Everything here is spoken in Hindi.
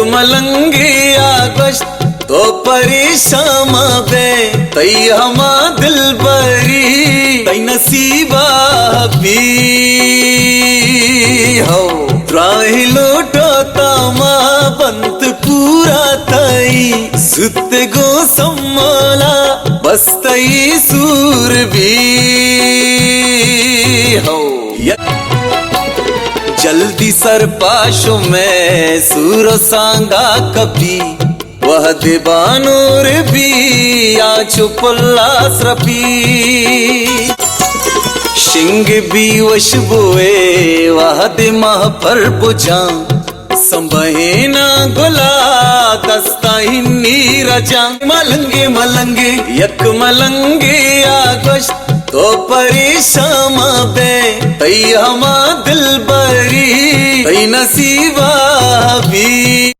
मलंगी आगोश तो परेशान बे तई हमा दिल बरी तई नसीबा भी हो त्राही लोटो तामा बंत पूरा तई सुत गो सम्मला बस तई सूर भी हो जल्दी सर पाशो में सूर सांगा कभी वह दिबानूर भी आ चुपल्ला स्रपी शिंग भी वशबुए वह दिमा पर बुझा संबहेना गुला दस्ता हिन्नी रजा मलंगे मलंगे यक मलंगे आगोश तो परेशान बे तई हमा दिल बरी तई नसीबा भी।